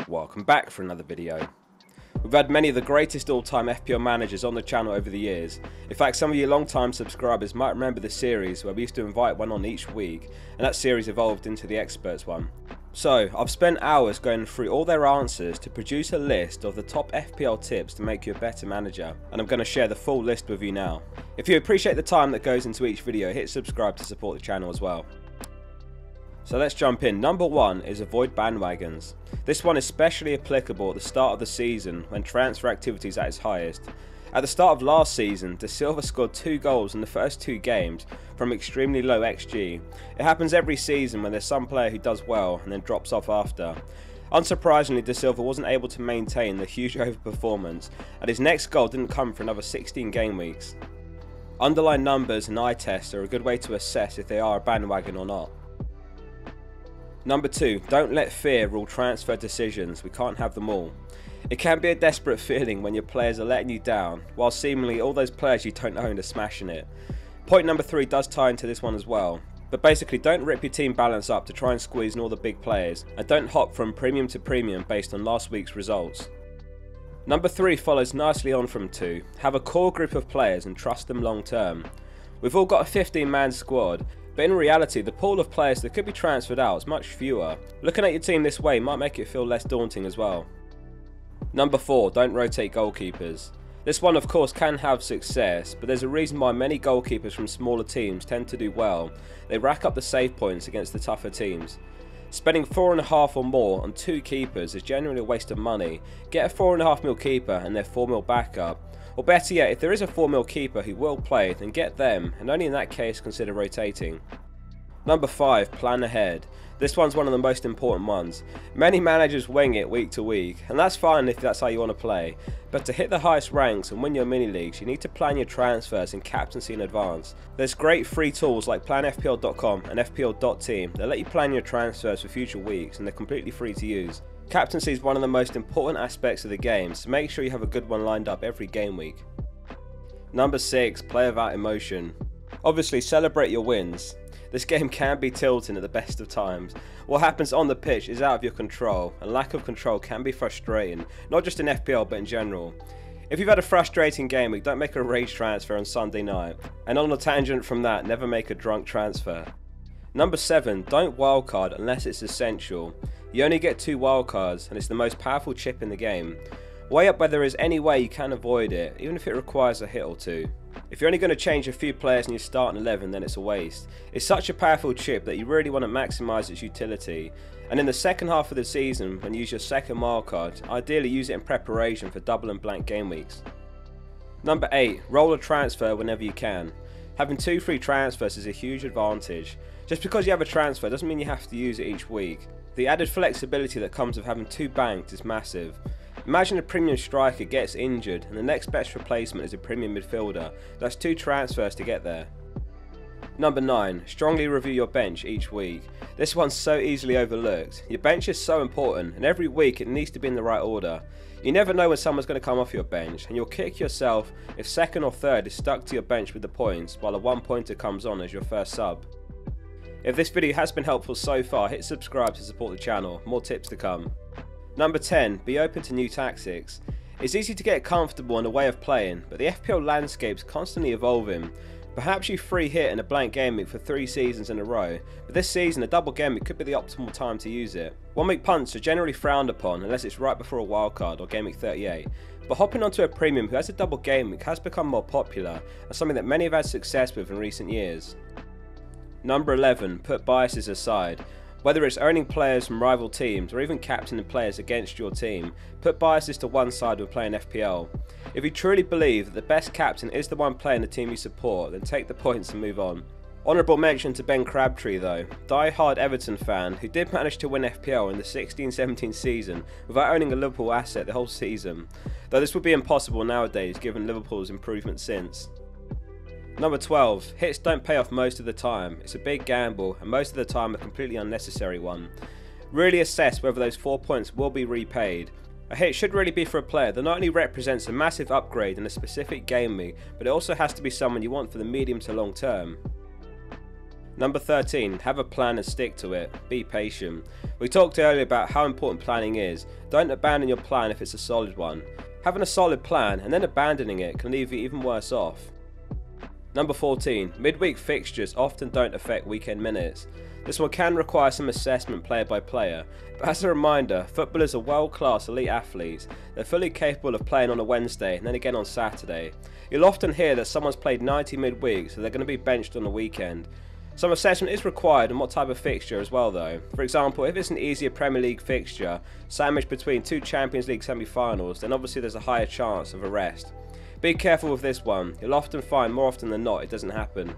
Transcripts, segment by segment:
Welcome back for another video. We've had many of the greatest all-time FPL managers on the channel over the years. In fact, some of you long-time subscribers might remember the series where we used to invite one on each week, and that series evolved into the experts one. So, I've spent hours going through all their answers to produce a list of the top FPL tips to make you a better manager, and I'm going to share the full list with you now. If you appreciate the time that goes into each video, hit subscribe to support the channel as well. So let's jump in. Number 1 is avoid bandwagons. This one is especially applicable at the start of the season when transfer activity is at its highest. At the start of last season, De Silva scored 2 goals in the first 2 games from extremely low XG. It happens every season when there's some player who does well and then drops off after. Unsurprisingly, De Silva wasn't able to maintain the huge overperformance, and his next goal didn't come for another 16 game weeks. Underlying numbers and eye tests are a good way to assess if they are a bandwagon or not. Number 2, don't let fear rule transfer decisions. We can't have them all. It can be a desperate feeling when your players are letting you down, while seemingly all those players you don't own are smashing it. Point number 3 does tie into this one as well. But basically, don't rip your team balance up to try and squeeze in all the big players, and don't hop from premium to premium based on last week's results. Number 3 follows nicely on from 2. Have a core group of players and trust them long term. We've all got a 15-man squad, but in reality, the pool of players that could be transferred out is much fewer. Looking at your team this way might make it feel less daunting as well. Number 4, don't rotate goalkeepers. This one of course can have success, but there's a reason why many goalkeepers from smaller teams tend to do well. They rack up the save points against the tougher teams. Spending 4.5 or more on 2 keepers is generally a waste of money. Get a 4.5 mil keeper and their 4 mil backup. Or better yet, if there is a 4 mil keeper who will play, then get them, and only in that case consider rotating. Number 5, plan ahead. This one's one of the most important ones. Many managers wing it week to week, and that's fine if that's how you want to play. But to hit the highest ranks and win your mini leagues, you need to plan your transfers and captaincy in advance. There's great free tools like planfpl.com and fpl.team that let you plan your transfers for future weeks, and they're completely free to use. Captaincy is one of the most important aspects of the game, so make sure you have a good one lined up every game week. Number 6, play without emotion. Obviously, celebrate your wins. This game can be tilting at the best of times. What happens on the pitch is out of your control, and lack of control can be frustrating, not just in FPL but in general. If you've had a frustrating game week, don't make a rage transfer on Sunday night. And on a tangent from that, never make a drunk transfer. Number 7, don't wildcard unless it's essential. You only get 2 wildcards, and it's the most powerful chip in the game. Weigh up whether there is any way you can avoid it, even if it requires a hit or 2. If you're only going to change a few players in your starting 11, then it's a waste. It's such a powerful chip that you really want to maximise its utility. And in the second half of the season, when you use your second wildcard, ideally use it in preparation for double and blank game weeks. Number 8, roll a transfer whenever you can. Having 2 free transfers is a huge advantage. Just because you have a transfer doesn't mean you have to use it each week. The added flexibility that comes with having 2 banked is massive. Imagine a premium striker gets injured and the next best replacement is a premium midfielder. That's 2 transfers to get there. Number 9, strongly review your bench each week. This one's so easily overlooked. Your bench is so important, and every week it needs to be in the right order. You never know when someone's going to come off your bench, and you'll kick yourself if second or third is stuck to your bench with the points while a 1-pointer comes on as your first sub. If this video has been helpful so far, hit subscribe to support the channel. More tips to come. Number 10, be open to new tactics. It's easy to get comfortable in a way of playing, but the FPL landscape's constantly evolving. Perhaps you free hit in a blank game week for 3 seasons in a row, but this season a double game week could be the optimal time to use it. 1 week punts are generally frowned upon unless it's right before a wildcard or game week 38, but hopping onto a premium who has a double game week has become more popular and something that many have had success with in recent years. Number 11, put biases aside. Whether it's owning players from rival teams or even captaining players against your team, put biases to one side when playing FPL. If you truly believe that the best captain is the one playing the team you support, then take the points and move on. Honourable mention to Ben Crabtree though, die-hard Everton fan who did manage to win FPL in the 16-17 season without owning a Liverpool asset the whole season, though this would be impossible nowadays given Liverpool's improvement since. Number 12, hits don't pay off most of the time. It's a big gamble and most of the time a completely unnecessary one. Really assess whether those 4 points will be repaid. A hit should really be for a player that not only represents a massive upgrade in a specific game week, but it also has to be someone you want for the medium to long term. Number 13, have a plan and stick to it. Be patient. We talked earlier about how important planning is. Don't abandon your plan if it's a solid one. Having a solid plan and then abandoning it can leave you even worse off. Number 14, midweek fixtures often don't affect weekend minutes. This one can require some assessment player by player, but as a reminder, footballers are world-class elite athletes. They're fully capable of playing on a Wednesday and then again on Saturday. You'll often hear that someone's played 90 midweek, so they're going to be benched on the weekend. Some assessment is required on what type of fixture as well though. For example, if it's an easier Premier League fixture, sandwiched between two Champions League semi-finals, then obviously there's a higher chance of a rest. Be careful with this one, you'll often find more often than not it doesn't happen.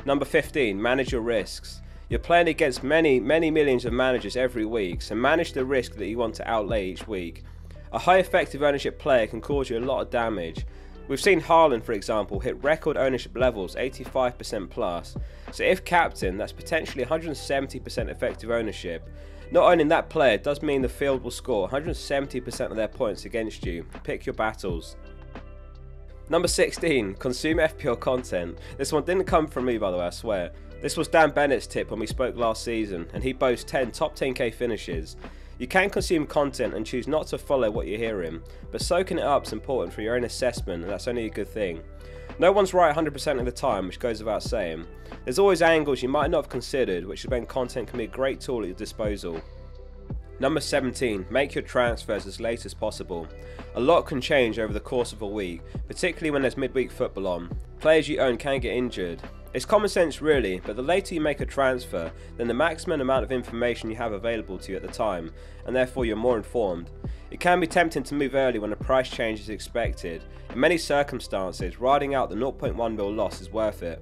Number 15, manage your risks. You're playing against many millions of managers every week, so manage the risk that you want to outlay each week. A high effective ownership player can cause you a lot of damage. We've seen Haaland, for example, hit record ownership levels, 85% plus, so if captain, that's potentially 170% effective ownership. Not owning that player does mean the field will score 170% of their points against you. Pick your battles. Number 16, consume FPL content. This one didn't come from me, by the way, I swear. This was Dan Bennett's tip when we spoke last season, and he boasts 10 top 10k finishes. You can consume content and choose not to follow what you're hearing, but soaking it up is important for your own assessment, and that's only a good thing. No one's right 100% of the time, which goes without saying. There's always angles you might not have considered, which is when content can be a great tool at your disposal. Number 17, make your transfers as late as possible. A lot can change over the course of a week, particularly when there's midweek football on. Players you own can get injured. It's common sense really, but the later you make a transfer, then the maximum amount of information you have available to you at the time, and therefore you're more informed. It can be tempting to move early when a price change is expected. In many circumstances, riding out the 0.1 mil loss is worth it.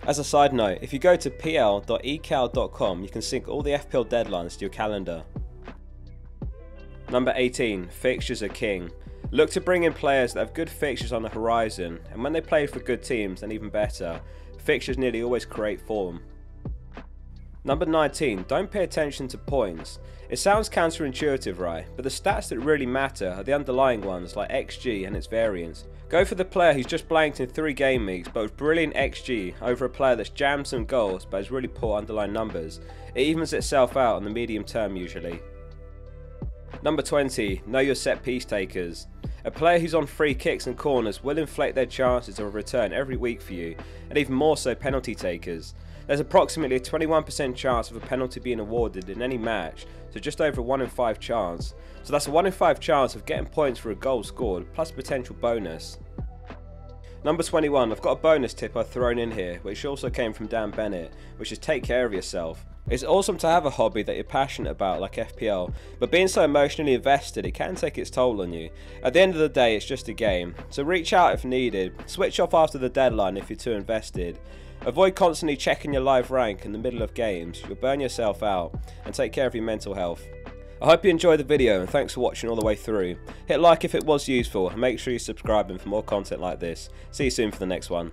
As a side note, if you go to pl.ecal.com, you can sync all the FPL deadlines to your calendar. Number 18, fixtures are king. Look to bring in players that have good fixtures on the horizon, and when they play for good teams, then even better. Fixtures nearly always create form. Number 19, don't pay attention to points. It sounds counterintuitive, right? But the stats that really matter are the underlying ones like XG and its variance. Go for the player who's just blanked in 3 game weeks but with brilliant XG over a player that's jammed some goals but has really poor underlying numbers. It evens itself out on the medium term usually. Number 20, know your set piece takers. A player who's on free kicks and corners will inflate their chances of a return every week for you, and even more so penalty takers. There's approximately a 21% chance of a penalty being awarded in any match, so just over a 1 in 5 chance. So that's a 1 in 5 chance of getting points for a goal scored, plus a potential bonus. Number 21, I've got a bonus tip I've thrown in here, which also came from Dan Bennett, which is take care of yourself. It's awesome to have a hobby that you're passionate about like FPL, but being so emotionally invested it can take its toll on you. At the end of the day it's just a game, so reach out if needed, switch off after the deadline if you're too invested. Avoid constantly checking your live rank in the middle of games, you'll burn yourself out, and take care of your mental health. I hope you enjoyed the video and thanks for watching all the way through. Hit like if it was useful and make sure you're subscribing for more content like this. See you soon for the next one.